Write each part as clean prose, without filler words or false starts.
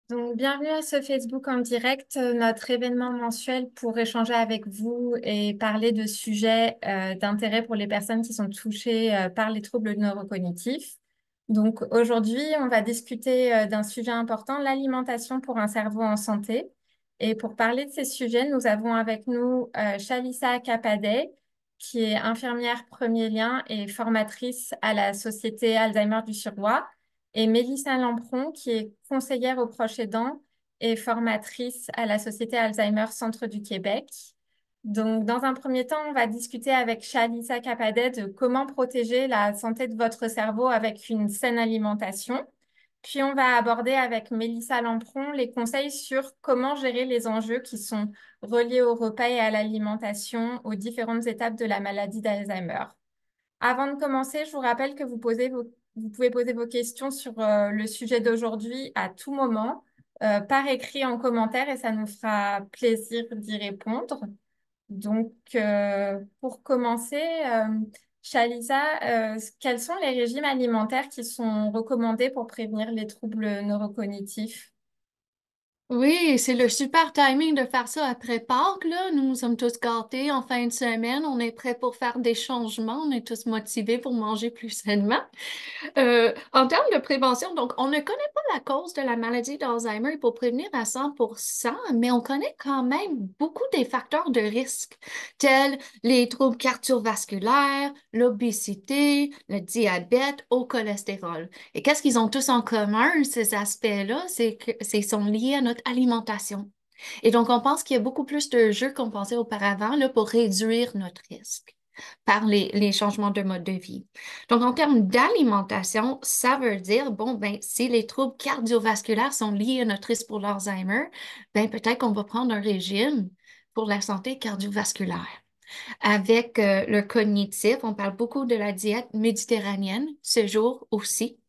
Donc, bienvenue à ce Facebook en direct, notre événement mensuel pour échanger avec vous et parler de sujets d'intérêt pour les personnes qui sont touchées par les troubles neurocognitifs. Donc, aujourd'hui, on va discuter d'un sujet important, l'alimentation pour un cerveau en santé. Et pour parler de ces sujets, nous avons avec nous Shalissa Kapadé, qui est infirmière premier lien et formatrice à la Société Alzheimer du Suroît, et Mélissa Lampron, qui est conseillère aux proches aidants et formatrice à la Société Alzheimer Centre du Québec. Donc, dans un premier temps, on va discuter avec Shalissa Kapadé de comment protéger la santé de votre cerveau avec une saine alimentation. Puis, on va aborder avec Mélissa Lampron les conseils sur comment gérer les enjeux qui sont reliés au repas et à l'alimentation aux différentes étapes de la maladie d'Alzheimer. Avant de commencer, je vous rappelle que vous pouvez poser vos questions sur le sujet d'aujourd'hui à tout moment, par écrit en commentaire, et ça nous fera plaisir d'y répondre. Donc, pour commencer, Shalisa, quels sont les régimes alimentaires qui sont recommandés pour prévenir les troubles neurocognitifs? Oui, c'est le super timing de faire ça après Pâques, là. Nous sommes tous gâtés en fin de semaine. On est prêts pour faire des changements. On est tous motivés pour manger plus sainement. En termes de prévention, donc, on ne connaît pas la cause de la maladie d'Alzheimer pour prévenir à 100%, mais on connaît quand même beaucoup des facteurs de risque, tels les troubles cardiovasculaires, l'obésité, le diabète, au cholestérol. Et qu'est-ce qu'ils ont tous en commun, ces aspects-là? C'est que ils sont liés à notre alimentation. Et donc, on pense qu'il y a beaucoup plus de jeux qu'on pensait auparavant là, pour réduire notre risque par les changements de mode de vie. Donc, en termes d'alimentation, ça veut dire, bon, ben, si les troubles cardiovasculaires sont liés à notre risque pour l'Alzheimer, ben, peut-être qu'on va prendre un régime pour la santé cardiovasculaire. Avec le cognitif, on parle beaucoup de la diète méditerranéenne ce jour aussi.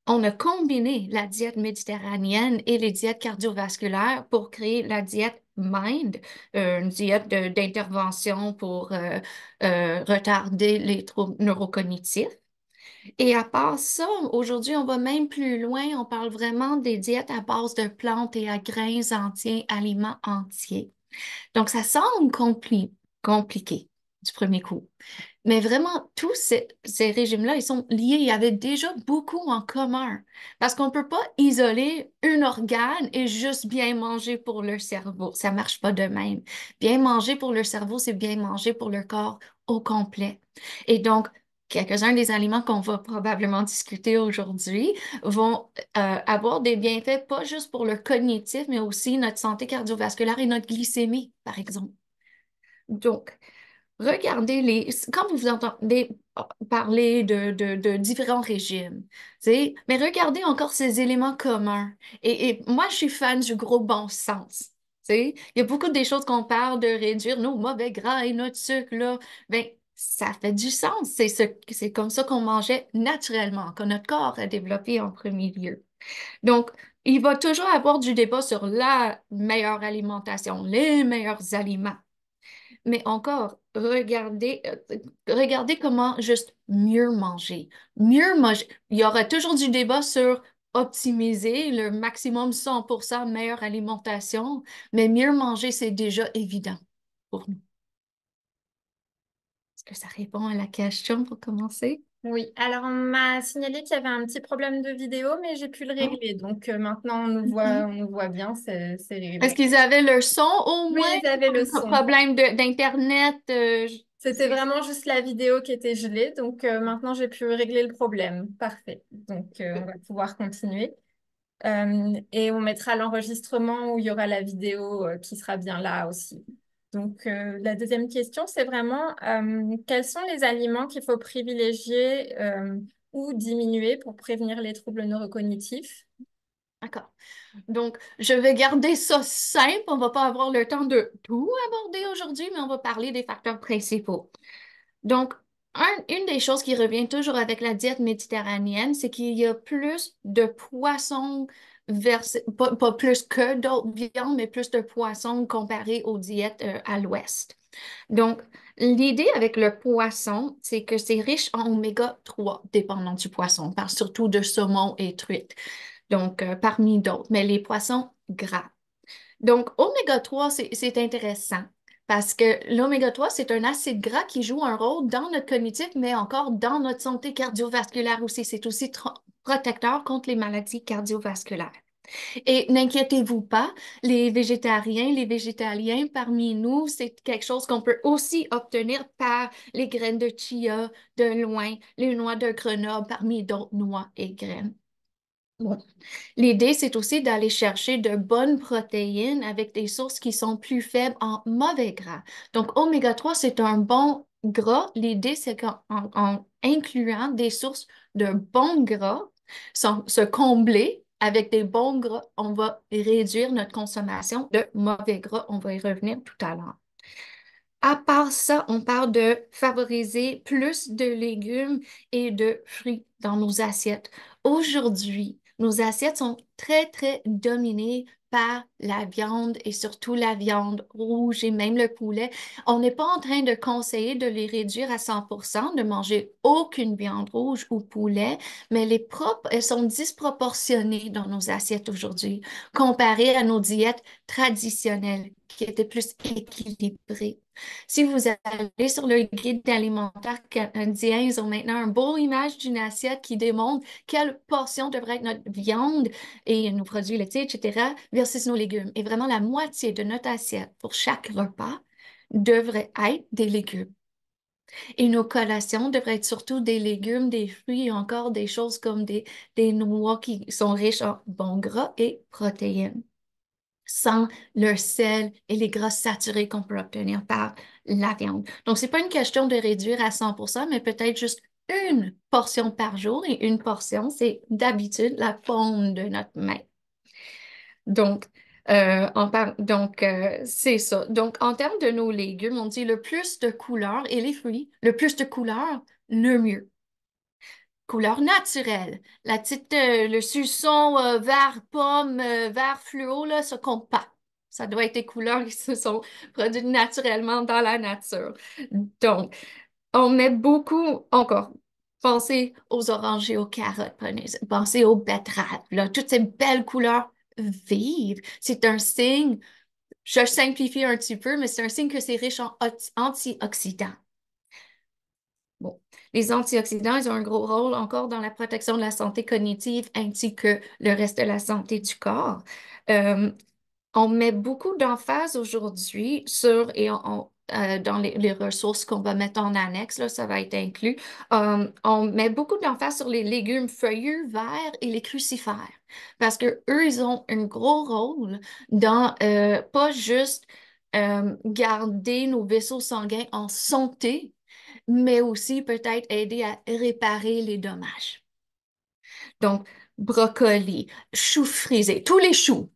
On a combiné la diète méditerranéenne et les diètes cardiovasculaires pour créer la diète MIND, une diète d'intervention pour retarder les troubles neurocognitifs. Et à part ça, aujourd'hui, on va même plus loin. On parle vraiment des diètes à base de plantes et à grains entiers, aliments entiers. Donc, ça semble compliqué du premier coup. Mais vraiment, tous ces régimes-là, ils sont liés. Il y avait déjà beaucoup en commun. Parce qu'on ne peut pas isoler un organe et juste bien manger pour le cerveau. Ça ne marche pas de même. Bien manger pour le cerveau, c'est bien manger pour le corps au complet. Et donc, quelques-uns des aliments qu'on va probablement discuter aujourd'hui vont avoir des bienfaits, pas juste pour le cognitif, mais aussi notre santé cardiovasculaire et notre glycémie, par exemple. Donc, regardez quand vous entendez parler de différents régimes, tu sais, mais regardez encore ces éléments communs. Et moi, je suis fan du gros bon sens. Tu sais, il y a beaucoup des choses qu'on parle de réduire nos mauvais gras et notre sucre, là. Ben, ça fait du sens. C'est comme ça qu'on mangeait naturellement, que notre corps a développé en premier lieu. Donc, il va toujours avoir du débat sur la meilleure alimentation, les meilleurs aliments. Mais encore, regardez comment juste mieux manger. Mieux manger. Il y aura toujours du débat sur optimiser le maximum 100% meilleure alimentation, mais mieux manger, c'est déjà évident pour nous. Est-ce que ça répond à la question pour commencer? Oui, alors on m'a signalé qu'il y avait un petit problème de vidéo, mais j'ai pu le Oh, régler. Donc maintenant, OK. on nous voit bien, c'est Est-ce réglé. qu'ils avaient leur son au Oui, moins? ils avaient le son. Problème d'Internet? C'était vraiment juste la vidéo qui était gelée. Donc maintenant, j'ai pu régler le problème. Parfait. Donc on va pouvoir continuer. Et on mettra l'enregistrement où il y aura la vidéo qui sera bien là aussi. Donc, la deuxième question, c'est vraiment quels sont les aliments qu'il faut privilégier ou diminuer pour prévenir les troubles neurocognitifs? D'accord. Donc, je vais garder ça simple. On va pas avoir le temps de tout aborder aujourd'hui, mais on va parler des facteurs principaux. Donc, une des choses qui revient toujours avec la diète méditerranéenne, c'est qu'il y a plus de poissons pas plus que d'autres viandes, mais plus de poissons comparé aux diètes à l'ouest. Donc, l'idée avec le poisson, c'est que c'est riche en oméga 3, dépendant du poisson. On parle surtout de saumon et truite. Donc, parmi d'autres, mais les poissons gras. Donc, oméga 3, c'est intéressant parce que l'oméga 3, c'est un acide gras qui joue un rôle dans notre cognitif, mais encore dans notre santé cardiovasculaire aussi. C'est aussi protecteur contre les maladies cardiovasculaires. Et n'inquiétez-vous pas, les végétaliens parmi nous, c'est quelque chose qu'on peut aussi obtenir par les graines de chia de loin, les noix de Grenoble, parmi d'autres noix et graines. Bon. L'idée, c'est aussi d'aller chercher de bonnes protéines avec des sources qui sont plus faibles en mauvais gras. Donc, oméga 3, c'est un bon gras. L'idée, c'est qu'en incluant des sources de bons gras, sans se combler avec des bons gras, on va réduire notre consommation de mauvais gras. On va y revenir tout à l'heure. À part ça, on parle de favoriser plus de légumes et de fruits dans nos assiettes. Aujourd'hui, nos assiettes sont très, très dominées par la viande et surtout la viande rouge et même le poulet. On n'est pas en train de conseiller de les réduire à 100%, de manger aucune viande rouge ou poulet, mais elles sont disproportionnées dans nos assiettes aujourd'hui, comparées à nos diètes traditionnelles qui étaient plus équilibrées. Si vous allez sur le guide alimentaire canadien, ils ont maintenant un beau image d'une assiette qui démontre quelle portion devrait être notre viande et nos produits laitiers, etc., versus nos légumes. Et vraiment, la moitié de notre assiette pour chaque repas devrait être des légumes. Et nos collations devraient être surtout des légumes, des fruits et encore des choses comme des noix qui sont riches en bons gras et protéines sans le sel et les gras saturés qu'on peut obtenir par la viande. Donc, c'est pas une question de réduire à 100%, mais peut-être juste une portion par jour. Et une portion, c'est d'habitude la paume de notre main. Donc, c'est ça. Donc, en termes de nos légumes, on dit le plus de couleurs et les fruits, le plus de couleurs, le mieux. Couleur naturelle. Le suçon vert pomme, vert fluo, là, ça compte pas. Ça doit être des couleurs qui se sont produites naturellement dans la nature. Donc, on met beaucoup, encore, pensez aux oranges et aux carottes, pensez aux betteraves, là, toutes ces belles couleurs vives. C'est un signe, je simplifie un petit peu, mais c'est un signe que c'est riche en antioxydants. Bon, les antioxydants, ils ont un gros rôle encore dans la protection de la santé cognitive ainsi que le reste de la santé du corps. Euh, on met beaucoup d'emphase aujourd'hui dans les ressources qu'on va mettre en annexe, là, ça va être inclus. On met beaucoup d'emphase sur les légumes feuillus, verts et les crucifères parce que eux, ils ont un gros rôle dans pas juste garder nos vaisseaux sanguins en santé, mais aussi peut-être aider à réparer les dommages. Donc, brocoli, choux frisés, tous les choux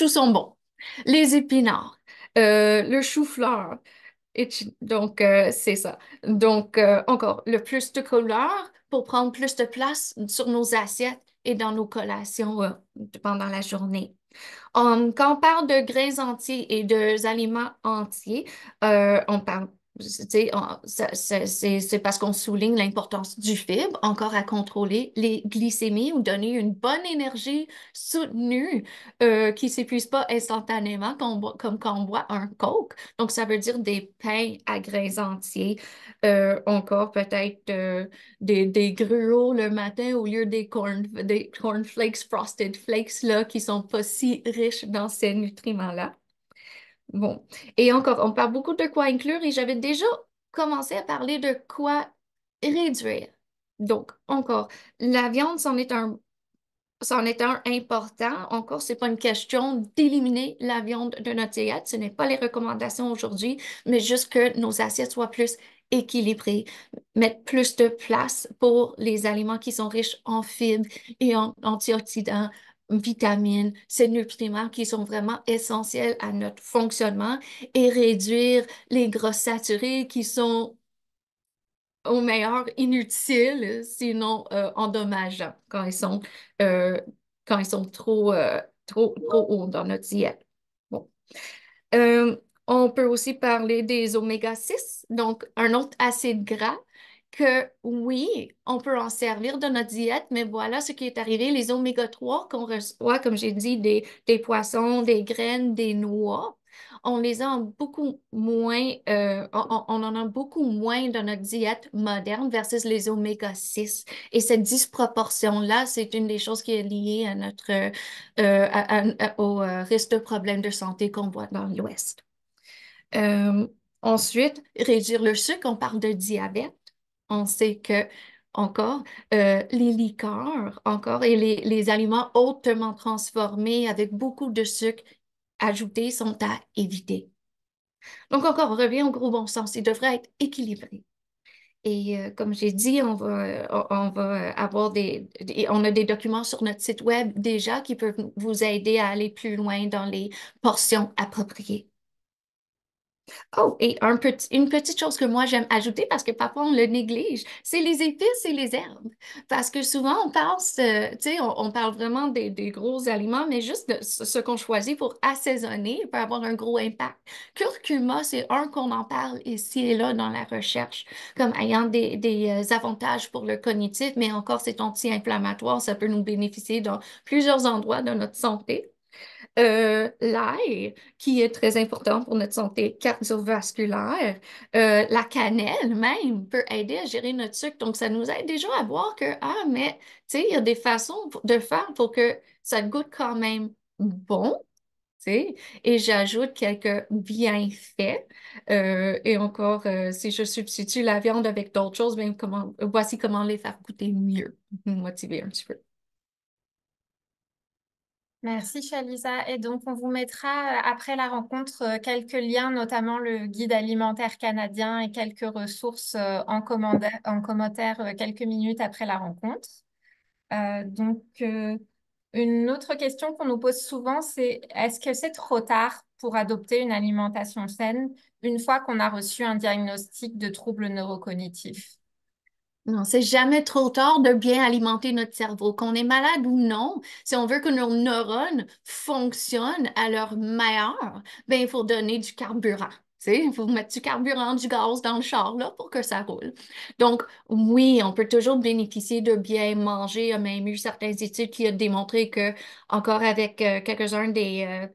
sont bons. Les épinards, le chou-fleur. Donc, c'est ça. Donc, encore, le plus de couleurs pour prendre plus de place sur nos assiettes et dans nos collations pendant la journée. Quand on parle de grains entiers et de aliments entiers, on parle, tu sais, c'est parce qu'on souligne l'importance du fibre, encore à contrôler les glycémies ou donner une bonne énergie soutenue qui ne s'épuise pas instantanément comme quand on boit un Coke. Donc, ça veut dire des pains à grains entiers, encore peut-être des gruaux le matin au lieu des cornflakes, frosted flakes, là, qui sont pas si riches dans ces nutriments-là. Bon. Et encore, on parle beaucoup de quoi inclure et j'avais déjà commencé à parler de quoi réduire. Donc, encore, la viande, c'en est un important. Encore, c'est pas une question d'éliminer la viande de notre diète. Ce n'est pas les recommandations aujourd'hui, mais juste que nos assiettes soient plus équilibrées, mettre plus de place pour les aliments qui sont riches en fibres et en antioxydants, vitamines, ces nutriments qui sont vraiment essentiels à notre fonctionnement et réduire les gras saturés qui sont au meilleur inutiles, sinon endommageants euh, quand ils sont trop hauts dans notre diète. Bon. On peut aussi parler des oméga 6, donc un autre acide gras que oui, on peut en servir de notre diète, mais voilà ce qui est arrivé, les oméga 3 qu'on reçoit, comme j'ai dit, des poissons, des graines, des noix, on les a en beaucoup moins, on en a beaucoup moins dans notre diète moderne versus les oméga 6. Et cette disproportion-là, c'est une des choses qui est liée à notre, au risque de problèmes de santé qu'on voit dans l'Ouest. Euh, Ensuite, réduire le sucre, on parle de diabète. On sait que, encore, les liqueurs, encore, et les aliments hautement transformés avec beaucoup de sucre ajouté sont à éviter. Donc, encore, on revient au gros bon sens. Il devrait être équilibré. Et comme j'ai dit, on va avoir on a des documents sur notre site web déjà qui peuvent vous aider à aller plus loin dans les portions appropriées. Oh, et une petite chose que moi j'aime ajouter parce que parfois on le néglige, c'est les épices et les herbes. Parce que souvent on pense, tu sais, on parle vraiment des gros aliments, mais juste de ce qu'on choisit pour assaisonner peut avoir un gros impact. Curcuma, c'est un qu'on en parle ici et là dans la recherche, comme ayant des avantages pour le cognitif, mais encore c'est anti-inflammatoire, ça peut nous bénéficier dans plusieurs endroits de notre santé. L'ail, qui est très important pour notre santé cardiovasculaire. La cannelle même peut aider à gérer notre sucre. Donc, ça nous aide déjà à voir que, ah, mais, tu sais, il y a des façons de faire pour que ça goûte quand même bon. Tu sais. Et j'ajoute quelques bienfaits. Et encore, si je substitue la viande avec d'autres choses, bien, voici comment les faire goûter mieux, motiver un petit peu. Merci, Chalisa. Et donc, on vous mettra après la rencontre quelques liens, notamment le guide alimentaire canadien et quelques ressources en commentaire quelques minutes après la rencontre. Une autre question qu'on nous pose souvent, c'est est-ce que c'est trop tard pour adopter une alimentation saine une fois qu'on a reçu un diagnostic de trouble neurocognitif? Non, c'est jamais trop tard de bien alimenter notre cerveau. Qu'on est malade ou non, si on veut que nos neurones fonctionnent à leur meilleur, ben, il faut donner du carburant. Tu sais, il faut mettre du carburant, du gaz dans le char là, pour que ça roule. Donc, oui, on peut toujours bénéficier de bien manger. Il y a même eu certaines études qui ont démontré que, encore avec quelques-uns des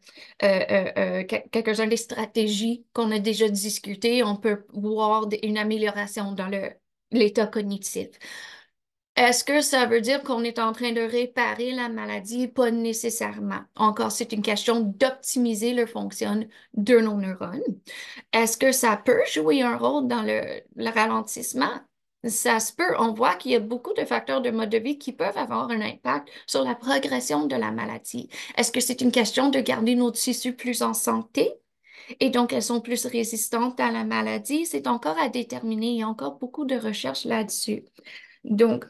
stratégies qu'on a déjà discutées, on peut voir une amélioration dans l'état cognitif. Est-ce que ça veut dire qu'on est en train de réparer la maladie? Pas nécessairement. Encore, c'est une question d'optimiser le fonctionnement de nos neurones. Est-ce que ça peut jouer un rôle dans le ralentissement? Ça se peut. On voit qu'il y a beaucoup de facteurs de mode de vie qui peuvent avoir un impact sur la progression de la maladie. Est-ce que c'est une question de garder nos tissus plus en santé? Et donc, elles sont plus résistantes à la maladie. C'est encore à déterminer. Il y a encore beaucoup de recherches là-dessus. Donc,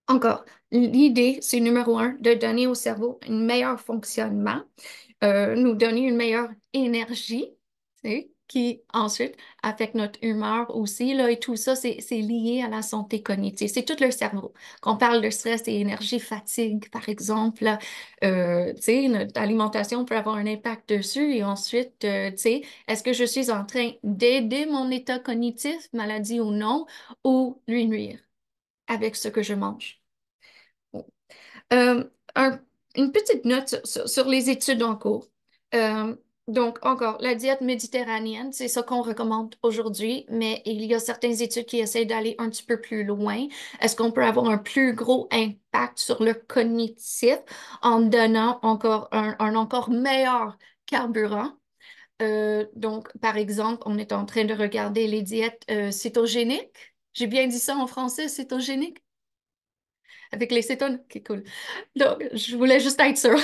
encore, l'idée, c'est numéro un, de donner au cerveau un meilleur fonctionnement, nous donner une meilleure énergie, tu sais, qui ensuite affecte notre humeur aussi, là, et tout ça, c'est lié à la santé cognitive. C'est tout le cerveau. Quand on parle de stress et énergie, fatigue, par exemple, là, tu sais, notre alimentation peut avoir un impact dessus, et ensuite, tu sais, est-ce que je suis en train d'aider mon état cognitif, maladie ou non, ou lui nuire avec ce que je mange? Euh, un- une petite note sur les études en cours. Euh, donc, encore, la diète méditerranéenne, c'est ça qu'on recommande aujourd'hui, mais il y a certaines études qui essaient d'aller un petit peu plus loin. Est-ce qu'on peut avoir un plus gros impact sur le cognitif en donnant encore un encore meilleur carburant? Donc, par exemple, on est en train de regarder les diètes cétogéniques. J'ai bien dit ça en français, cétogénique? Avec les cétones? Ok, cool. Donc, je voulais juste être sûre.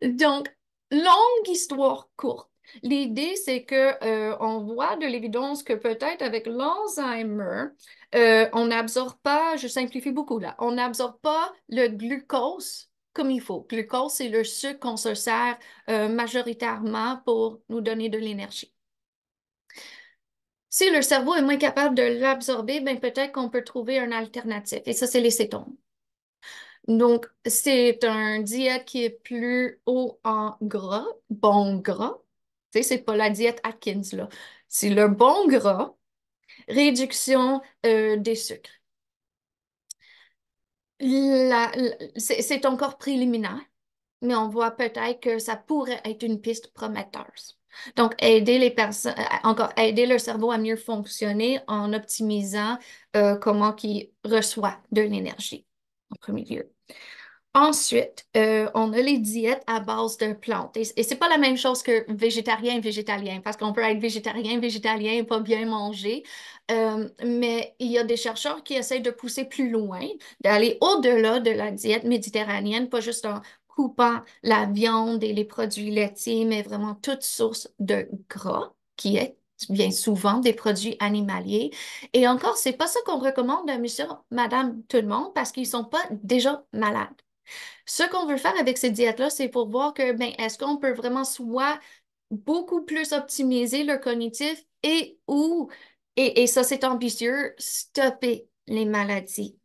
Donc, longue histoire courte. L'idée, c'est que on voit de l'évidence que peut-être avec l'Alzheimer, on n'absorbe pas, je simplifie beaucoup là, on n'absorbe pas le glucose comme il faut. Glucose, c'est le sucre qu'on se sert majoritairement pour nous donner de l'énergie. Si le cerveau est moins capable de l'absorber, ben peut-être qu'on peut trouver un alternatif. Et ça, c'est les cétones. Donc, c'est un diète qui est plus haut en gras, bon gras. Tu sais, c'est pas la diète Atkins, là. C'est le bon gras. Réduction des sucres. C'est encore préliminaire, mais on voit peut-être que ça pourrait être une piste prometteuse. Donc, aider les personnes, encore aider le cerveau à mieux fonctionner en optimisant comment il reçoit de l'énergie en premier lieu. Ensuite, on a les diètes à base de plantes. Et c'est pas la même chose que végétarien et végétalien, parce qu'on peut être végétalien et pas bien manger. Mais il y a des chercheurs qui essayent de pousser plus loin, d'aller au-delà de la diète méditerranéenne, pas juste en coupant la viande et les produits laitiers, mais vraiment toute source de gras, qui est bien souvent des produits animaliers. Et encore, c'est pas ça qu'on recommande à monsieur, madame, tout le monde, parce qu'ils sont pas déjà malades. Ce qu'on veut faire avec ces diètes-là, c'est pour voir que, ben, est-ce qu'on peut vraiment soit beaucoup plus optimiser le cognitif et ça c'est ambitieux, stopper les maladies.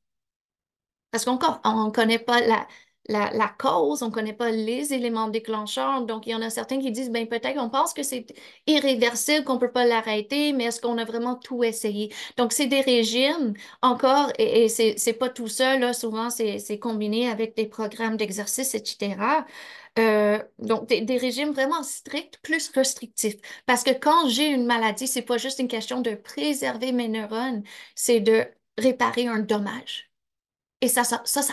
Parce qu'encore, on ne connaît pas la cause, on ne connaît pas les éléments déclencheurs. Donc, il y en a certains qui disent, ben peut-être on pense que c'est irréversible, qu'on ne peut pas l'arrêter, mais est-ce qu'on a vraiment tout essayé? Donc, c'est des régimes, encore, et c'est pas tout seul, là, souvent c'est combiné avec des programmes d'exercice, etc. Donc, des régimes vraiment stricts, plus restrictifs. Parce que quand j'ai une maladie, c'est pas juste une question de préserver mes neurones, c'est de réparer un dommage. Et ça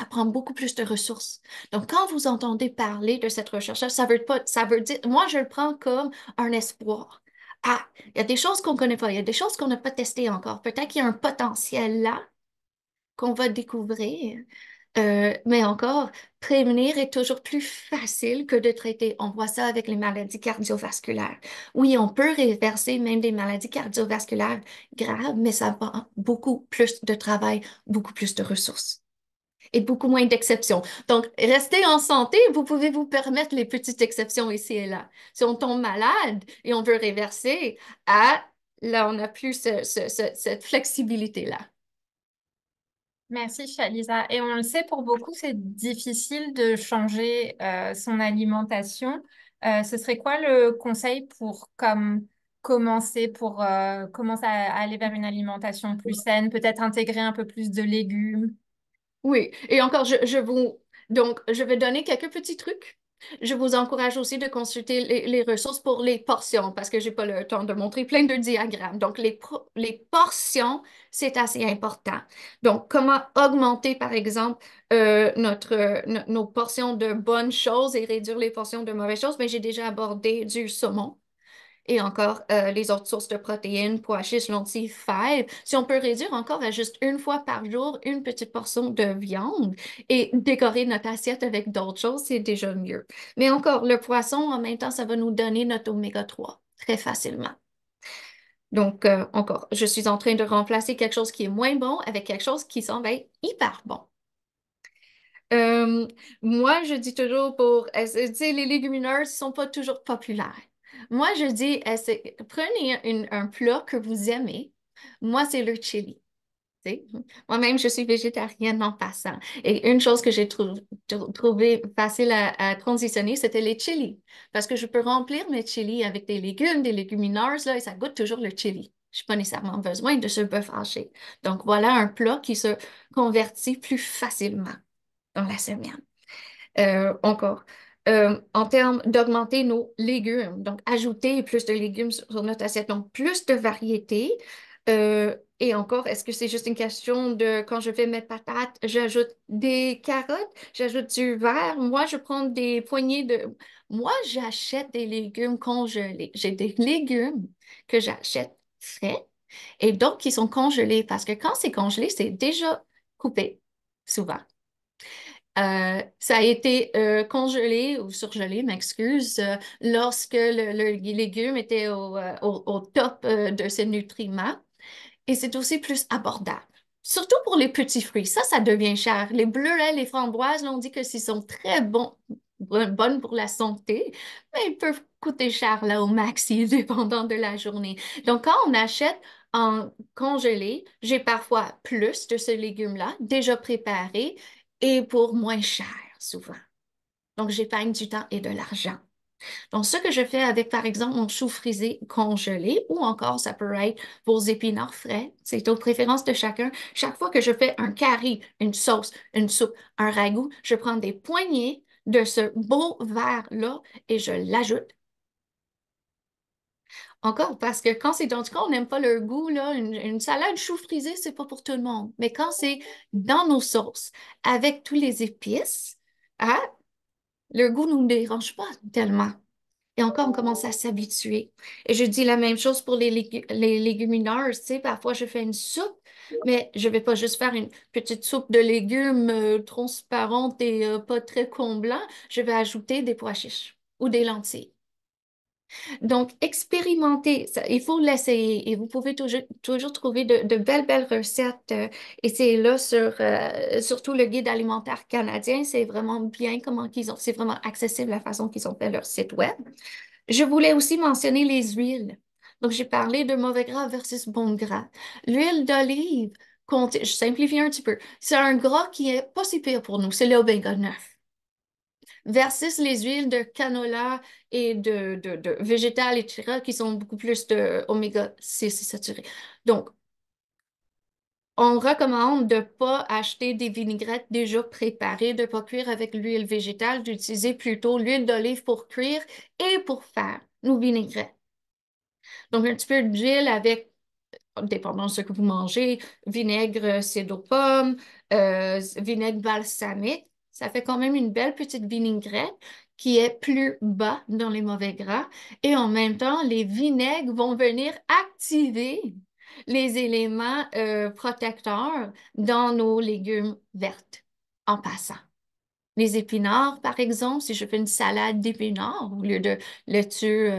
prend beaucoup plus de ressources. Donc, quand vous entendez parler de cette recherche, ça veut pas, ça veut dire, moi, je le prends comme un espoir. Ah, il y a des choses qu'on ne connaît pas, il y a des choses qu'on n'a pas testées encore. Peut-être qu'il y a un potentiel là qu'on va découvrir. Mais encore, prévenir est toujours plus facile que de traiter. On voit ça avec les maladies cardiovasculaires. Oui, on peut réverser même des maladies cardiovasculaires graves, mais ça prend beaucoup plus de travail, beaucoup plus de ressources et beaucoup moins d'exceptions. Donc, restez en santé, vous pouvez vous permettre les petites exceptions ici et là. Si on tombe malade et on veut réverser, ah, là, on n'a plus cette flexibilité-là. Merci, Chalisa. Et on le sait, pour beaucoup, c'est difficile de changer son alimentation. Ce serait quoi le conseil pour commencer, commencer à aller vers une alimentation plus saine, peut-être intégrer un peu plus de légumes? Oui, et encore, donc, je vais donner quelques petits trucs. Je vous encourage aussi de consulter les ressources pour les portions parce que j'ai pas le temps de montrer plein de diagrammes. Donc, les portions, c'est assez important. Donc, comment augmenter, par exemple, nos portions de bonnes choses et réduire les portions de mauvaises choses? Mais j'ai déjà abordé du saumon. Et encore, les autres sources de protéines, pois chiches, lentilles, fèves. Si on peut réduire encore à juste une fois par jour une petite portion de viande et décorer notre assiette avec d'autres choses, c'est déjà mieux. Mais encore, le poisson, en même temps, ça va nous donner notre oméga 3 très facilement. Donc, encore, je suis en train de remplacer quelque chose qui est moins bon avec quelque chose qui semble être hyper bon. Euh, Moi, je dis toujours tu sais, les légumineuses ne sont pas toujours populaires. Moi, je dis, prenez un plat que vous aimez. Moi, c'est le chili. Tu sais. Moi-même, je suis végétarienne en passant. Et une chose que j'ai trouvé facile à transitionner, c'était les chilis. Parce que je peux remplir mes chilis avec des légumes, des légumineuses, là, et ça goûte toujours le chili. Je n'ai pas nécessairement besoin de ce bœuf haché. Donc, voilà un plat qui se convertit plus facilement dans la semaine. Encore. En termes d'augmenter nos légumes, donc ajouter plus de légumes sur notre assiette, donc plus de variété. Et encore, est-ce que c'est juste une question de quand je fais mes patates, j'ajoute des carottes, j'ajoute du verre. Moi, je prends des poignées de... Moi, j'achète des légumes congelés. J'ai des légumes que j'achète frais et d'autres qui sont congelés parce que quand c'est congelé, c'est déjà coupé, souvent. Ça a été congelé ou surgelé, m'excuse, lorsque le légume était au top de ses nutriments. Et c'est aussi plus abordable. Surtout pour les petits fruits. Ça devient cher. Les bleus, les framboises, là, on dit que s'ils sont très bons, bonnes pour la santé, mais ils peuvent coûter cher là au maxi, dépendant de la journée. Donc, quand on achète en congelé, j'ai parfois plus de ce légume-là déjà préparé et pour moins cher, souvent. Donc, j'épargne du temps et de l'argent. Donc, ce que je fais avec, par exemple, mon chou frisé congelé, ou encore, ça peut être vos épinards frais, c'est aux préférences de chacun. Chaque fois que je fais un curry, une sauce, une soupe, un ragoût, je prends des poignées de ce beau verre-là et je l'ajoute. Encore, parce que quand c'est dans du cas, on n'aime pas le goût, là, une salade chou frisé, c'est pas pour tout le monde. Mais quand c'est dans nos sauces, avec tous les épices, ah, le goût ne nous dérange pas tellement. Et encore, on commence à s'habituer. Et je dis la même chose pour les légumineuses. Tu sais, parfois, je fais une soupe, mais je vais pas juste faire une petite soupe de légumes transparente et pas très comblant. Je vais ajouter des pois chiches ou des lentilles. Donc, expérimentez. Il faut l'essayer. Et vous pouvez toujours trouver de belles, belles recettes. Et c'est là surtout le guide alimentaire canadien. C'est vraiment bien comment qu'ils ont. C'est vraiment accessible la façon qu'ils ont fait leur site web. Je voulais aussi mentionner les huiles. Donc, j'ai parlé de mauvais gras versus bon gras. L'huile d'olive, je simplifie un petit peu. C'est un gras qui est pas si pire pour nous. C'est l'oméga 9 versus les huiles de canola et de végétales, etc., qui sont beaucoup plus de oméga 6 saturés. Donc, on recommande de ne pas acheter des vinaigrettes déjà préparées, de ne pas cuire avec l'huile végétale, d'utiliser plutôt l'huile d'olive pour cuire et pour faire nos vinaigrettes. Donc, un petit peu d'huile avec, dépendant de ce que vous mangez, vinaigre cidre pomme, vinaigre balsamique. Ça fait quand même une belle petite vinaigrette qui est plus bas dans les mauvais gras. Et en même temps, les vinaigres vont venir activer les éléments protecteurs dans nos légumes vertes en passant. Les épinards, par exemple, si je fais une salade d'épinards au lieu de laitue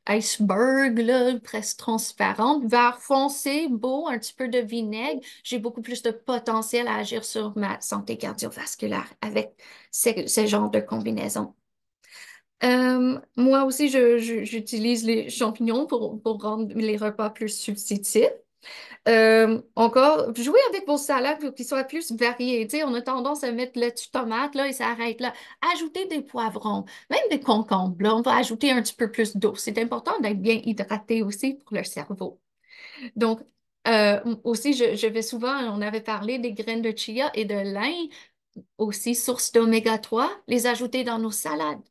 iceberg, là, presque transparente, vert foncé, beau, un petit peu de vinaigre, j'ai beaucoup plus de potentiel à agir sur ma santé cardiovasculaire avec ce genre de combinaison. Moi aussi, j'utilise les champignons pour rendre les repas plus substitutifs. Encore, jouez avec vos salades pour qu'ils soient plus variés. Tu sais, on a tendance à mettre le tomate là et ça arrête là. Ajoutez des poivrons, même des concombres. Là, on va ajouter un petit peu plus d'eau. C'est important d'être bien hydraté aussi pour le cerveau. Donc, aussi, je vais souvent, on avait parlé des graines de chia et de lin, aussi source d'oméga 3, les ajouter dans nos salades.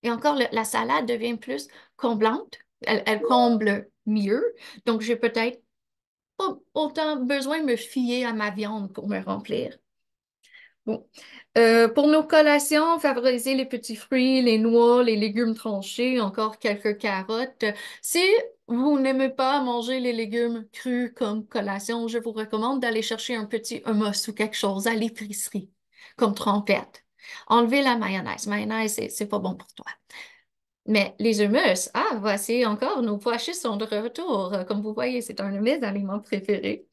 Et encore, la salade devient plus comblante. Elle comble mieux. Donc, j'ai peut-être pas autant besoin de me fier à ma viande pour me remplir. Bon. Pour nos collations, favoriser les petits fruits, les noix, les légumes tranchés, encore quelques carottes. Si vous n'aimez pas manger les légumes crus comme collation, je vous recommande d'aller chercher un petit hummus ou quelque chose à l'épicerie, comme trompette. Enlevez la mayonnaise. Mayonnaise, c'est pas bon pour toi. Mais les hummus, voici encore, nos pois chiches sont de retour. Comme vous voyez, c'est un de mes aliments préférés.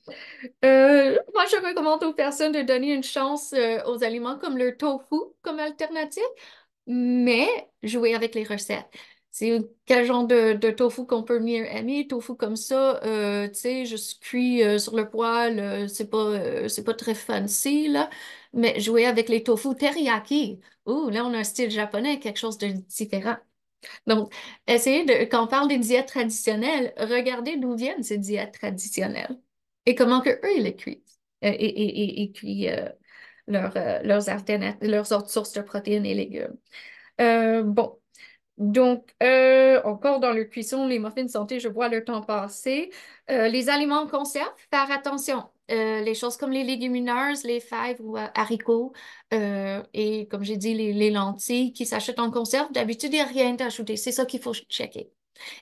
Moi, je recommande aux personnes de donner une chance aux aliments comme le tofu comme alternative, mais jouer avec les recettes. C'est quel genre de tofu qu'on peut mieux aimer? Tofu comme ça, tu sais, juste cuit sur le poêle, c'est pas très fancy, là. Mais jouer avec les tofu teriyaki. Ouh, là, on a un style japonais, quelque chose de différent. Donc, quand on parle des diètes traditionnelles, regardez d'où viennent ces diètes traditionnelles et comment que eux, ils les cuisent et cuisent leurs leurs autres sources de protéines et légumes. Bon, donc, encore dans le cuisson, les muffins santé, je vois le temps passer. Les aliments en conserve, faire attention. Les choses comme les légumineuses, les fèves ou haricots, et comme j'ai dit, les lentilles qui s'achètent en conserve, d'habitude, il n'y a rien d'ajouté. C'est ça qu'il faut checker.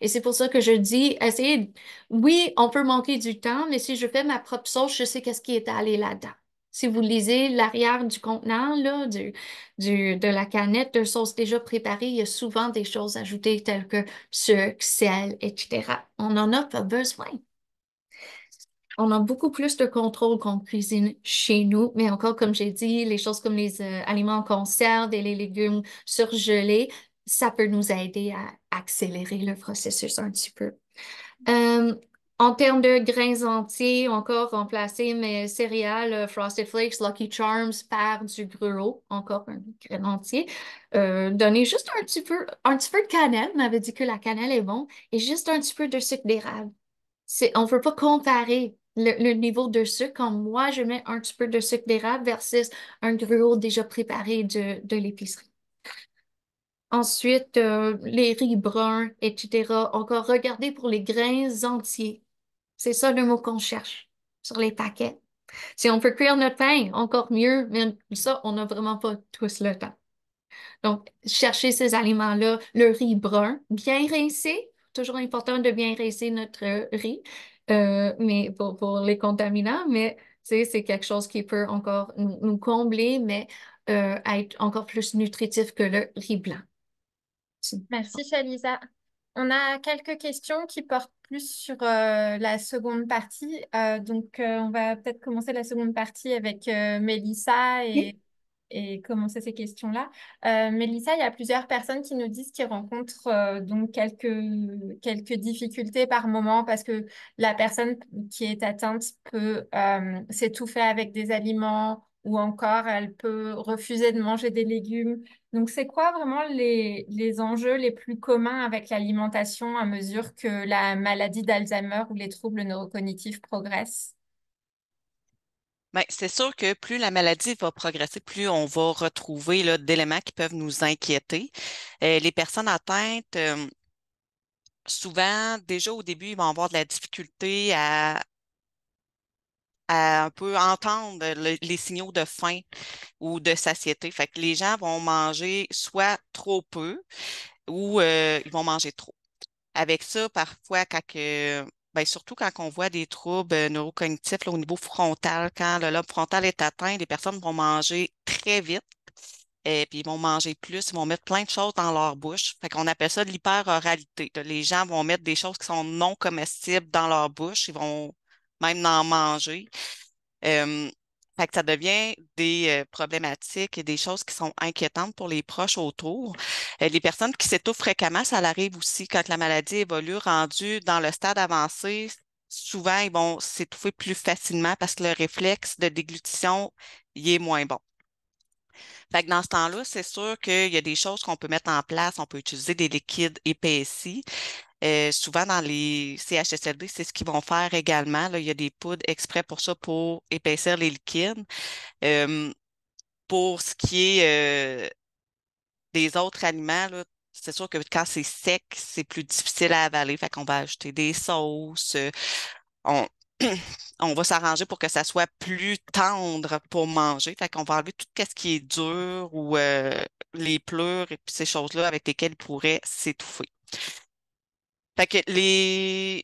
Et c'est pour ça que je dis, oui, on peut manquer du temps, mais si je fais ma propre sauce, je sais qu'est-ce qui est allé là-dedans. Si vous lisez l'arrière du contenant, là, de la canette de sauce déjà préparée, il y a souvent des choses ajoutées telles que sucre, sel, etc. On n'en a pas besoin. On a beaucoup plus de contrôle qu'on cuisine chez nous, mais encore, comme j'ai dit, les choses comme les aliments en conserve et les légumes surgelés, ça peut nous aider à accélérer le processus un petit peu. Euh, En termes de grains entiers, encore remplacer mes céréales Frosted Flakes, Lucky Charms par du gruau, encore un grain entier. Donner juste un petit peu de cannelle. On avait dit que la cannelle est bon. Et juste un petit peu de sucre d'érable. On ne peut pas comparer le niveau de sucre quand moi je mets un petit peu de sucre d'érable versus un gruau déjà préparé de l'épicerie. Ensuite, les riz bruns, etc. Encore regarder pour les grains entiers. C'est ça le mot qu'on cherche sur les paquets. Si on peut cuire notre pain, encore mieux, mais ça, on n'a vraiment pas tous le temps. Donc, chercher ces aliments-là, le riz brun, bien rincé, toujours important de bien rincer notre riz, mais pour les contaminants, mais tu sais, c'est quelque chose qui peut encore nous combler, mais être encore plus nutritif que le riz blanc. Merci, Chalisa. On a quelques questions qui portent plus sur la seconde partie. On va peut-être commencer la seconde partie avec Mélissa et commencer ces questions-là. Mélissa, il y a plusieurs personnes qui nous disent qu'ils rencontrent donc quelques difficultés par moment parce que la personne qui est atteinte peut s'étouffer avec des aliments ou encore elle peut refuser de manger des légumes. Donc, c'est quoi vraiment les enjeux les plus communs avec l'alimentation à mesure que la maladie d'Alzheimer ou les troubles neurocognitifs progressent? Ben, c'est sûr que plus la maladie va progresser, plus on va retrouver là, d'éléments qui peuvent nous inquiéter. Les personnes atteintes, souvent, déjà au début, ils vont avoir de la difficulté à un peu entendre les signaux de faim ou de satiété. Fait que les gens vont manger soit trop peu ou ils vont manger trop. Avec ça, parfois, ben, surtout quand on voit des troubles neurocognitifs là, au niveau frontal, quand le lobe frontal est atteint, les personnes vont manger très vite. Et puis ils vont manger plus, ils vont mettre plein de choses dans leur bouche. Fait qu'on appelle ça de l'hyperoralité. Là. Les gens vont mettre des choses qui sont non comestibles dans leur bouche. Ils vont même en manger. Euh, Fait que ça devient des problématiques et des choses qui sont inquiétantes pour les proches autour. Les personnes qui s'étouffent fréquemment, ça arrive aussi quand la maladie évolue, rendue dans le stade avancé. Souvent, ils vont s'étouffer plus facilement parce que le réflexe de déglutition, il est moins bon. Fait que dans ce temps-là, c'est sûr qu'il y a des choses qu'on peut mettre en place. On peut utiliser des liquides épaissis. Souvent, dans les CHSLD, c'est ce qu'ils vont faire également. Là, il y a des poudres exprès pour ça, pour épaissir les liquides. Euh, pour ce qui est des autres aliments, là, c'est sûr que quand c'est sec, c'est plus difficile à avaler. Fait qu'on va ajouter des sauces. On, on va s'arranger pour que ça soit plus tendre pour manger. Fait qu'on va enlever tout ce qui est dur ou les pleurs et puis ces choses-là avec lesquelles ils pourraient s'étouffer. Fait que je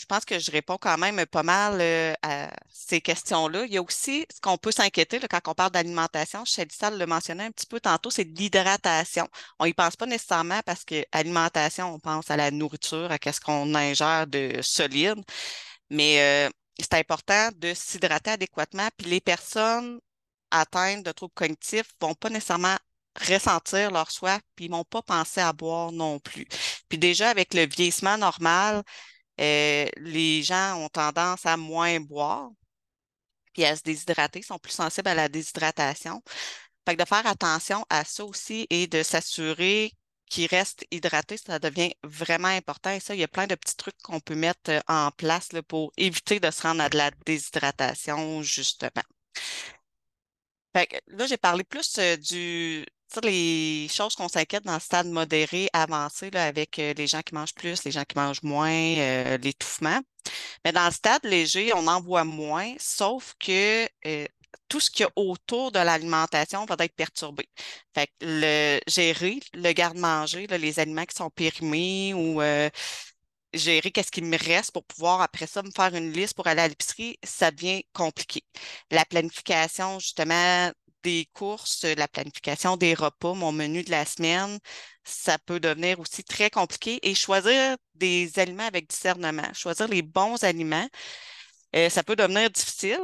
pense que je réponds quand même pas mal à ces questions-là. Il y a aussi ce qu'on peut s'inquiéter là, quand on parle d'alimentation. Chélissa le mentionnait un petit peu tantôt, c'est de l'hydratation. On n'y pense pas nécessairement parce que alimentation, on pense à la nourriture, à qu'est-ce qu'on ingère de solide, mais c'est important de s'hydrater adéquatement. Puis les personnes atteintes de troubles cognitifs vont pas nécessairement ressentir leur soif, puis ils vont pas penser à boire non plus. Puis déjà, avec le vieillissement normal, les gens ont tendance à moins boire puis à se déshydrater, sont plus sensibles à la déshydratation. Fait que de faire attention à ça aussi et de s'assurer qu'ils restent hydratés, ça devient vraiment important. Et ça, il y a plein de petits trucs qu'on peut mettre en place là, pour éviter de se rendre à de la déshydratation, justement. Fait que là, j'ai parlé plus sur les choses qu'on s'inquiète dans le stade modéré, avancé, là, avec les gens qui mangent plus, les gens qui mangent moins, l'étouffement. Mais dans le stade léger, on en voit moins, sauf que tout ce qu'il y a autour de l'alimentation va être perturbé. Fait que gérer le garde-manger, là, les aliments qui sont périmés ou gérer qu'est-ce qui me reste pour pouvoir après ça me faire une liste pour aller à l'épicerie, ça devient compliqué. La planification, justement, des courses, la planification des repas, mon menu de la semaine, ça peut devenir aussi très compliqué et choisir des aliments avec discernement, choisir les bons aliments, ça peut devenir difficile.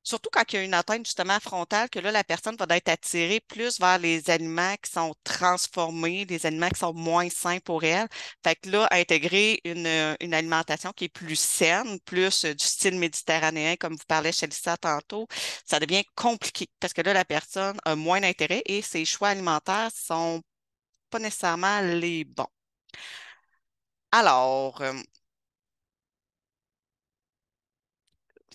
Surtout quand il y a une atteinte justement frontale, que là, la personne va être attirée plus vers les aliments qui sont transformés, les aliments qui sont moins sains pour elle. Fait que là, intégrer une alimentation qui est plus saine, plus du style méditerranéen, comme vous parlez chez Lisa tantôt, ça devient compliqué parce que là, la personne a moins d'intérêt et ses choix alimentaires sont pas nécessairement les bons. Alors,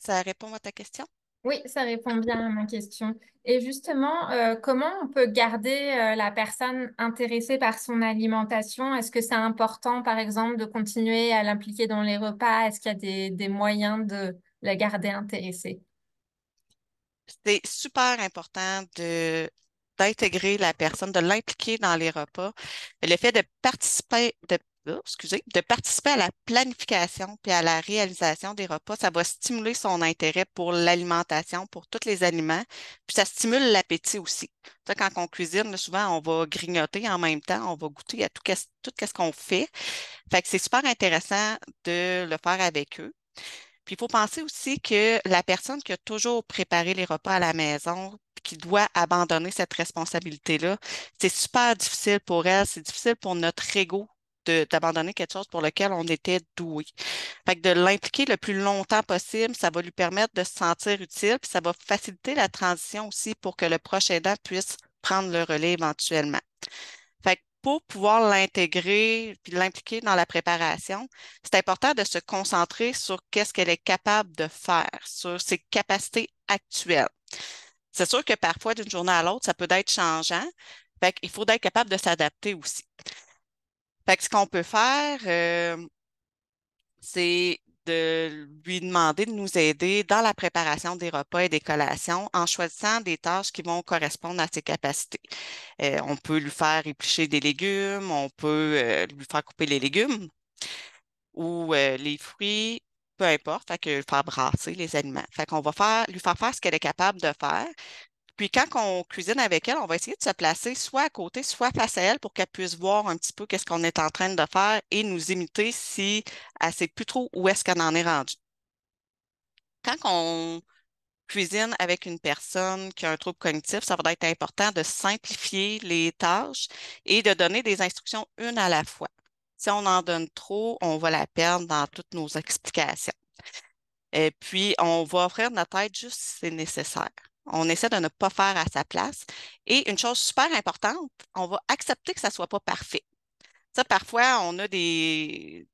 ça répond à ta question? Oui, ça répond bien à ma question. Et justement, comment on peut garder la personne intéressée par son alimentation? Est-ce que c'est important, par exemple, de continuer à l'impliquer dans les repas? Est-ce qu'il y a des moyens de la garder intéressée? C'est super important d'intégrer la personne, de l'impliquer dans les repas. Le fait de participer, de participer à la planification puis à la réalisation des repas, ça va stimuler son intérêt pour l'alimentation, pour tous les aliments, puis ça stimule l'appétit aussi. Tu sais, quand on cuisine, là, souvent, on va grignoter en même temps, on va goûter à tout ce qu'on fait. Fait que c'est super intéressant de le faire avec eux. Puis il faut penser aussi que la personne qui a toujours préparé les repas à la maison, qui doit abandonner cette responsabilité-là, c'est super difficile pour elle, c'est difficile pour notre ego d'abandonner quelque chose pour lequel on était doué. Fait que de l'impliquer le plus longtemps possible, ça va lui permettre de se sentir utile, puis ça va faciliter la transition aussi pour que le prochain aidant puisse prendre le relais éventuellement. Fait que pour pouvoir l'intégrer puis l'impliquer dans la préparation, c'est important de se concentrer sur qu'est-ce qu'elle est capable de faire, sur ses capacités actuelles. C'est sûr que parfois, d'une journée à l'autre, ça peut être changeant. Fait qu'il faut être capable de s'adapter aussi. Fait que ce qu'on peut faire, c'est de lui demander de nous aider dans la préparation des repas et des collations en choisissant des tâches qui vont correspondre à ses capacités. On peut lui faire éplucher des légumes, on peut lui faire couper les légumes ou les fruits, peu importe, fait que faire brasser les aliments. Fait qu'on va lui faire faire ce qu'elle est capable de faire. Puis quand on cuisine avec elle, on va essayer de se placer soit à côté, soit face à elle pour qu'elle puisse voir un petit peu qu'est-ce qu'on est en train de faire et nous imiter si elle sait plus trop où est-ce qu'elle en est rendue. Quand on cuisine avec une personne qui a un trouble cognitif, ça va être important de simplifier les tâches et de donner des instructions une à la fois. Si on en donne trop, on va la perdre dans toutes nos explications. Et puis, on va offrir notre aide juste si c'est nécessaire. On essaie de ne pas faire à sa place. Et une chose super importante, on va accepter que ça ne soit pas parfait. Ça, parfois, on a des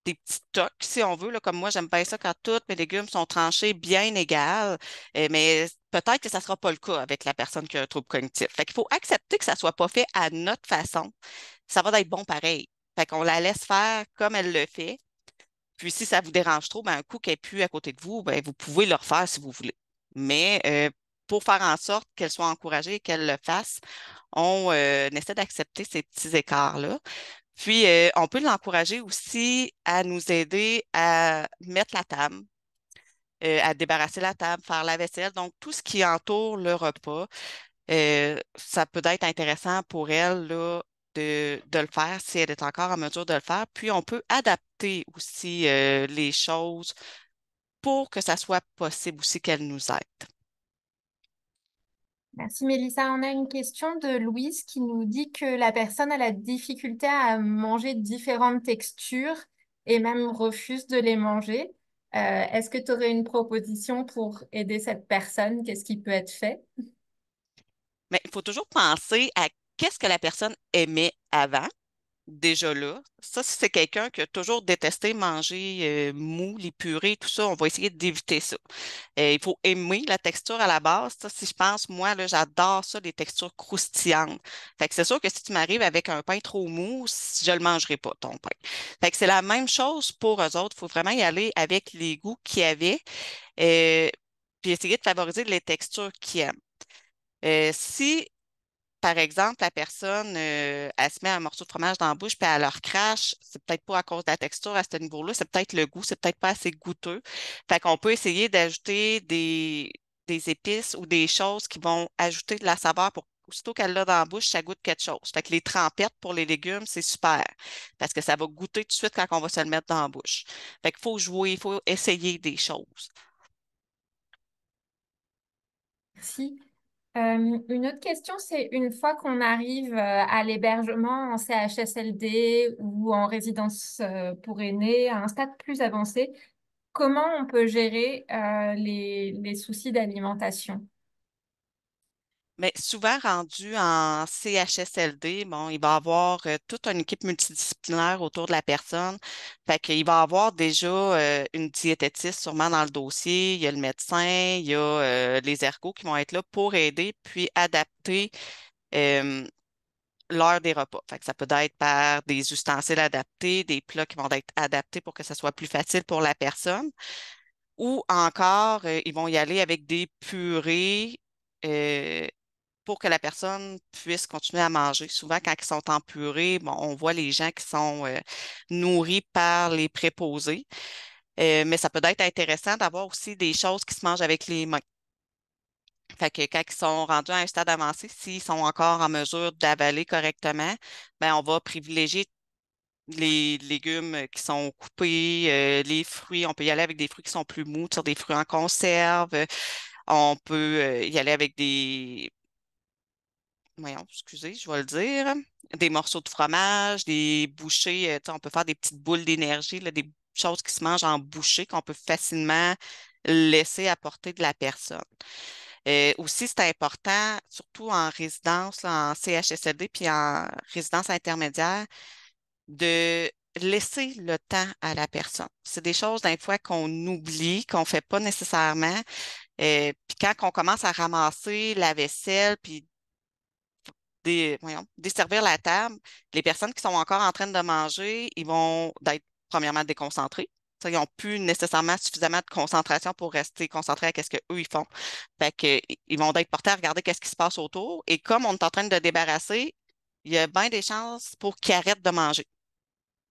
petits tocs, si on veut, là, comme moi, j'aime bien ça quand tous mes légumes sont tranchés bien égales, mais peut-être que ça ne sera pas le cas avec la personne qui a un trouble cognitif. Fait qu'il faut accepter que ça ne soit pas fait à notre façon. Ça va être bon pareil. Fait qu'on la laisse faire comme elle le fait. Puis si ça vous dérange trop, ben, un coup qu'elle n'est plus à côté de vous, ben, vous pouvez le refaire si vous voulez. Mais pour faire en sorte qu'elle soit encouragée et qu'elle le fasse, on essaie d'accepter ces petits écarts-là. Puis, on peut l'encourager aussi à nous aider à mettre la table, à débarrasser la table, faire la vaisselle. Donc, tout ce qui entoure le repas, ça peut être intéressant pour elle là, de le faire si elle est encore en mesure de le faire. Puis, on peut adapter aussi les choses pour que ça soit possible aussi qu'elle nous aide. Merci Mélissa. On a une question de Louise qui nous dit que la personne a la difficulté à manger différentes textures et même refuse de les manger. Est-ce que tu aurais une proposition pour aider cette personne? Qu'est-ce qui peut être fait? Mais il faut toujours penser à qu'est-ce que la personne aimait avant. Déjà là, ça, si c'est quelqu'un qui a toujours détesté manger mou, les purées, tout ça, on va essayer d'éviter ça. Il faut aimer la texture à la base. Ça, si je pense, moi, là, j'adore ça, les textures croustillantes. Fait que c'est sûr que si tu m'arrives avec un pain trop mou, je le mangerai pas, ton pain. Fait que c'est la même chose pour eux autres. Il faut vraiment y aller avec les goûts qu'ils avaient, euh, puis essayer de favoriser les textures qu'ils aiment. Si par exemple, la personne, elle se met un morceau de fromage dans la bouche, puis elle leur crache. C'est peut-être pas à cause de la texture à ce niveau-là, c'est peut-être le goût, c'est peut-être pas assez goûteux. Fait qu'on peut essayer d'ajouter des épices ou des choses qui vont ajouter de la saveur pour aussitôt qu'elle l'a dans la bouche, ça goûte quelque chose. Fait que les trempettes pour les légumes, c'est super parce que ça va goûter tout de suite quand on va se le mettre dans la bouche. Fait qu'il faut jouer, il faut essayer des choses. Merci. Une autre question, c'est une fois qu'on arrive à l'hébergement en CHSLD ou en résidence pour aînés, à un stade plus avancé, comment on peut gérer les soucis d'alimentation? Mais souvent rendu en CHSLD, bon, il va y avoir toute une équipe multidisciplinaire autour de la personne. Fait qu'il va y avoir déjà une diététiste sûrement dans le dossier. Il y a le médecin, il y a les ergos qui vont être là pour aider puis adapter euh, l'heure des repas. Fait que ça peut être par des ustensiles adaptés, des plats qui vont être adaptés pour que ça soit plus facile pour la personne. Ou encore, ils vont y aller avec des purées. euh, pour que la personne puisse continuer à manger. Souvent, quand ils sont en purée, bon, on voit les gens qui sont nourris par les préposés. Mais ça peut être intéressant d'avoir aussi des choses qui se mangent avec les mains. Fait que quand ils sont rendus à un stade avancé, s'ils sont encore en mesure d'avaler correctement, ben on va privilégier les légumes qui sont coupés, les fruits. On peut y aller avec des fruits qui sont plus mous, sur des fruits en conserve. On peut y aller avec des voyons, excusez, je vais le dire, des morceaux de fromage, des bouchées, tu sais, on peut faire des petites boules d'énergie, là, des choses qui se mangent en bouchées qu'on peut facilement laisser à portée de la personne. Aussi, c'est important, surtout en résidence, là, en CHSLD, puis en résidence intermédiaire, de laisser le temps à la personne. C'est des choses, des fois, qu'on oublie, qu'on ne fait pas nécessairement. Puis quand on commence à ramasser la vaisselle, puis voyons, desservir la table, les personnes qui sont encore en train de manger, ils vont être premièrement déconcentrés. Ça, ils n'ont plus nécessairement suffisamment de concentration pour rester concentrés à ce qu'eux ils font. Fait que, ils vont être portés à regarder qu'est-ce qui se passe autour. Et comme on est en train de débarrasser, il y a bien des chances pour qu'ils arrêtent de manger.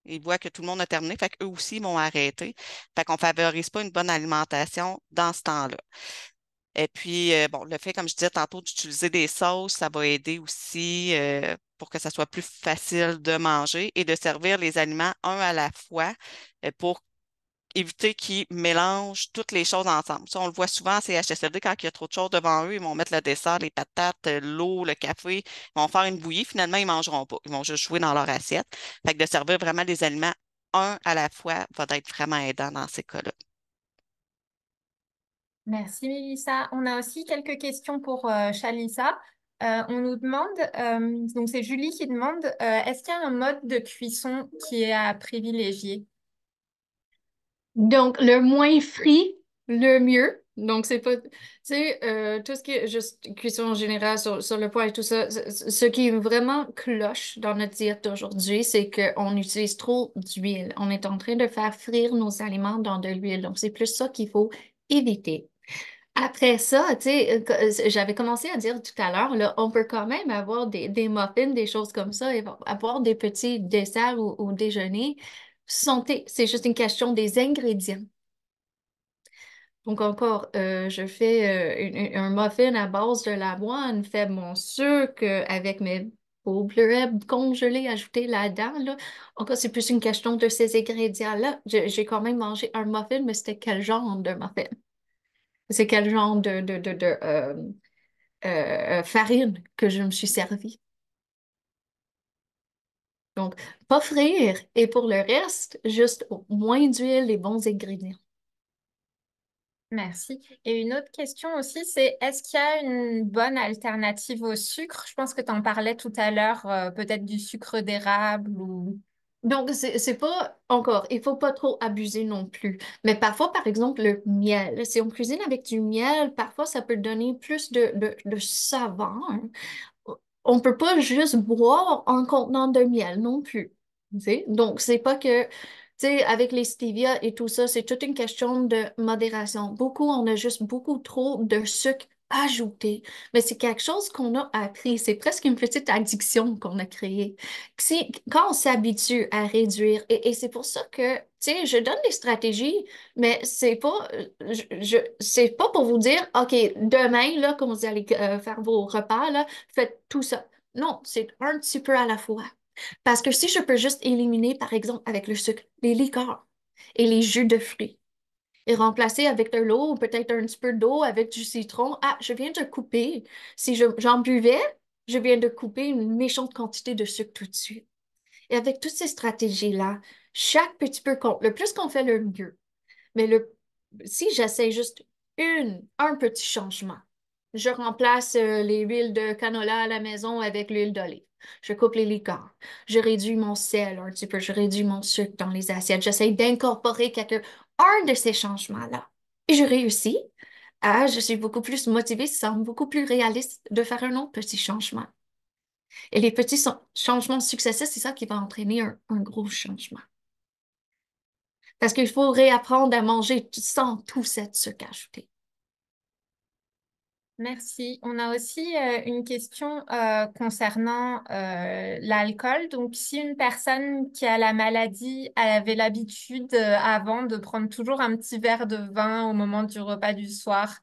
Ils voient que tout le monde a terminé, fait qu'eux aussi vont arrêter. Fait qu'on ne favorise pas une bonne alimentation dans ce temps-là. Et puis, bon, le fait, comme je disais tantôt, d'utiliser des sauces, ça va aider aussi pour que ça soit plus facile de manger et de servir les aliments un à la fois pour éviter qu'ils mélangent toutes les choses ensemble. Ça, on le voit souvent en CHSLD, quand il y a trop de choses devant eux, ils vont mettre le dessert, les patates, l'eau, le café, ils vont faire une bouillie, finalement, ils ne mangeront pas. Ils vont juste jouer dans leur assiette. Fait que de servir vraiment des aliments un à la fois va être vraiment aidant dans ces cas-là. Merci Mélissa. On a aussi quelques questions pour Shalissa. On nous demande, donc c'est Julie qui demande, est-ce qu'il y a un mode de cuisson qui est à privilégier? Donc, le moins frit, le mieux. Donc, c'est pas, tu sais, tout ce qui est juste cuisson générale sur le poêle et tout ça, ce qui est vraiment cloche dans notre diète d'aujourd'hui, c'est qu'on utilise trop d'huile. On est en train de faire frire nos aliments dans de l'huile. Donc, c'est plus ça qu'il faut éviter. Après ça, tu sais, j'avais commencé à dire tout à l'heure, là, on peut quand même avoir des muffins, des choses comme ça, et avoir des petits desserts au déjeuner. Santé, c'est juste une question des ingrédients. Donc encore, je fais un muffin à base de l'avoine, fais mon sucre avec mes beaux bleuets congelés ajoutés là-dedans. Là. Encore, c'est plus une question de ces ingrédients-là. J'ai quand même mangé un muffin, mais c'était quel genre de muffin? C'est quel genre de farine que je me suis servi. Donc, pas frire. Et pour le reste, juste moins d'huile et bons ingrédients. Merci. Et une autre question aussi, c'est est-ce qu'il y a une bonne alternative au sucre? Je pense que tu en parlais tout à l'heure, peut-être du sucre d'érable ou... Donc, c'est pas encore, il faut pas trop abuser non plus. Mais parfois, par exemple, le miel. Si on cuisine avec du miel, parfois, ça peut donner plus de saveur. On peut pas juste boire en contenant de miel non plus. Tu sais? Donc, c'est pas que, tu sais, avec les stevia et tout ça, c'est toute une question de modération. Beaucoup, on a juste beaucoup trop de sucre ajouté. Mais c'est quelque chose qu'on a appris. C'est presque une petite addiction qu'on a créée. Quand on s'habitue à réduire, et c'est pour ça que, tu sais, je donne des stratégies, mais c'est pas pour vous dire, OK, demain, là, quand vous allez faire vos repas, là, faites tout ça. Non, c'est un petit peu à la fois. Parce que si je peux juste éliminer, par exemple, avec le sucre, les liqueurs et les jus de fruits, et remplacer avec de l'eau ou peut-être un petit peu d'eau avec du citron. Ah, je viens de couper. Si j'en buvais, je viens de couper une méchante quantité de sucre tout de suite. Et avec toutes ces stratégies-là, chaque petit peu compte. Le plus qu'on fait, le mieux. Mais si j'essaie juste un petit changement, je remplace les huiles de canola à la maison avec l'huile d'olive. Je coupe les liqueurs. Je réduis mon sel un petit peu. Je réduis mon sucre dans les assiettes. J'essaie d'incorporer un de ces changements-là. Et je réussis. Ah, je suis beaucoup plus motivée, ça semble beaucoup plus réaliste de faire un autre petit changement. Et les petits changements successifs, c'est ça qui va entraîner un gros changement. Parce qu'il faut réapprendre à manger sans tout cette sucre ajouté. Merci. On a aussi une question concernant l'alcool. Donc, si une personne qui a la maladie, elle avait l'habitude avant de prendre toujours un petit verre de vin au moment du repas du soir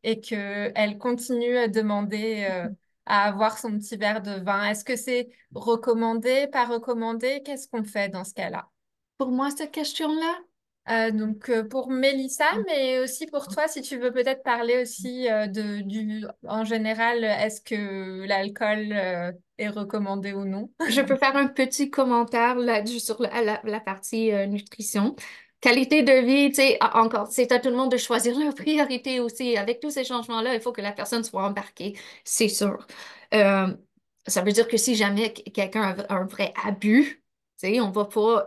et qu'elle continue à demander à avoir son petit verre de vin, est-ce que c'est recommandé, pas recommandé? Qu'est-ce qu'on fait dans ce cas-là? Pour moi, cette question-là, Pour Mélissa, mais aussi pour toi, si tu veux peut-être parler aussi en général, est-ce que l'alcool est recommandé ou non? je peux faire un petit commentaire là-dessus sur la partie nutrition. Qualité de vie, tu sais, encore, c'est à tout le monde de choisir leur priorité aussi. Avec tous ces changements-là, il faut que la personne soit embarquée, c'est sûr. Euh, Ça veut dire que si jamais quelqu'un a un vrai abus, tu sais, on va pas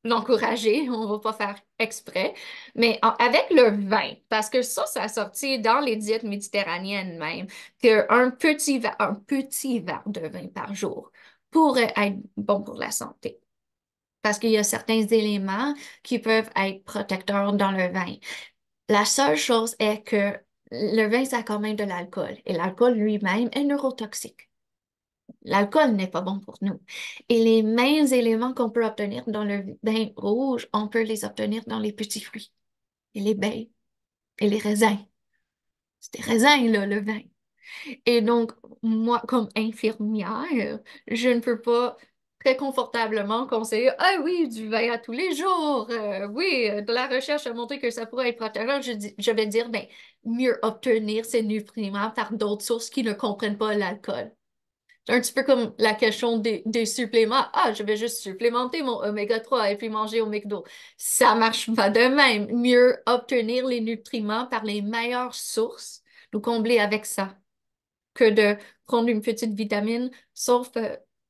l'encourager, on va pas faire exprès. Mais avec le vin, parce que ça a sorti dans les diètes méditerranéennes même, un petit verre de vin par jour pourrait être bon pour la santé. Parce qu'il y a certains éléments qui peuvent être protecteurs dans le vin. La seule chose est que le vin, ça a quand même de l'alcool. Et l'alcool lui-même est neurotoxique. L'alcool n'est pas bon pour nous. Et les mêmes éléments qu'on peut obtenir dans le vin rouge, on peut les obtenir dans les petits fruits, et les baies, et les raisins. C'est des raisins, là, le vin. Et donc, moi, comme infirmière, je ne peux pas très confortablement conseiller, ah oui, du vin à tous les jours. Oui, de la recherche a montré que ça pourrait être protecteur. Je vais dire, ben, mieux obtenir ces nutriments par d'autres sources qui ne comprennent pas l'alcool. C'est un petit peu comme la question des suppléments. Ah, je vais juste supplémenter mon oméga 3 et puis manger au McDo. Ça marche pas de même. Mieux obtenir les nutriments par les meilleures sources, nous combler avec ça que de prendre une petite vitamine, sauf,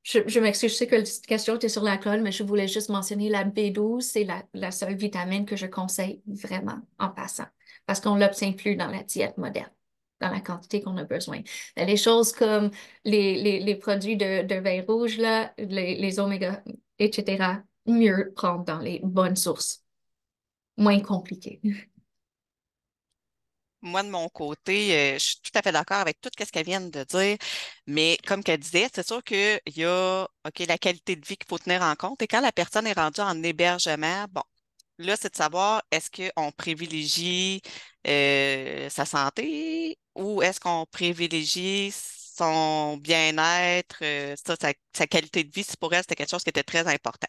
je m'excuse, je sais que la question était sur l'alcool, mais je voulais juste mentionner la B12, c'est la seule vitamine que je conseille vraiment en passant, parce qu'on ne l'obtient plus dans la diète moderne, dans la quantité qu'on a besoin. Mais les choses comme les produits de vin rouge, là, les oméga, etc., mieux prendre dans les bonnes sources, moins compliqué. Moi, de mon côté, je suis tout à fait d'accord avec tout ce qu'elle vient de dire, mais comme qu'elle disait, c'est sûr qu'il y a OK, la qualité de vie qu'il faut tenir en compte. Et quand la personne est rendue en hébergement, bon, là, c'est de savoir est-ce qu'on privilégie sa santé ou est-ce qu'on privilégie son bien-être, sa qualité de vie, si pour elle, c'était quelque chose qui était très important.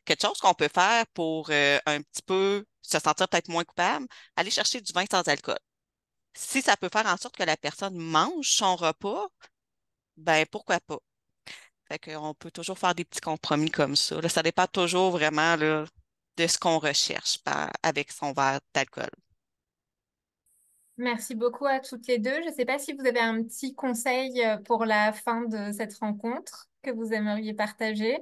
Quelque chose qu'on peut faire pour un petit peu se sentir peut-être moins coupable, aller chercher du vin sans alcool. Si ça peut faire en sorte que la personne mange son repas, ben pourquoi pas? Fait qu'on peut toujours faire des petits compromis comme ça. Là, ça dépend toujours vraiment là, de ce qu'on recherche avec son verre d'alcool. Merci beaucoup à toutes les deux. Je ne sais pas si vous avez un petit conseil pour la fin de cette rencontre que vous aimeriez partager.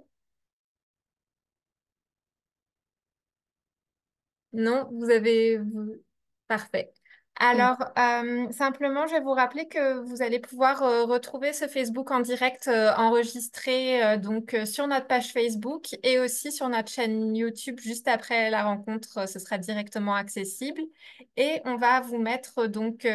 Non, Parfait. Alors, simplement, je vais vous rappeler que vous allez pouvoir retrouver ce Facebook en direct enregistré sur notre page Facebook et aussi sur notre chaîne YouTube juste après la rencontre. Ce sera directement accessible. Et on va vous mettre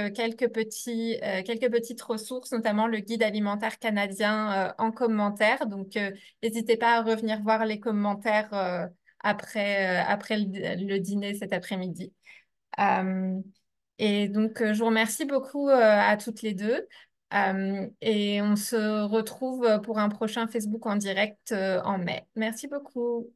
quelques petites ressources, notamment le guide alimentaire canadien en commentaire. Donc, n'hésitez pas à revenir voir les commentaires après le dîner cet après-midi. Euh, je vous remercie beaucoup à toutes les deux. Et on se retrouve pour un prochain Facebook en direct en mai. Merci beaucoup.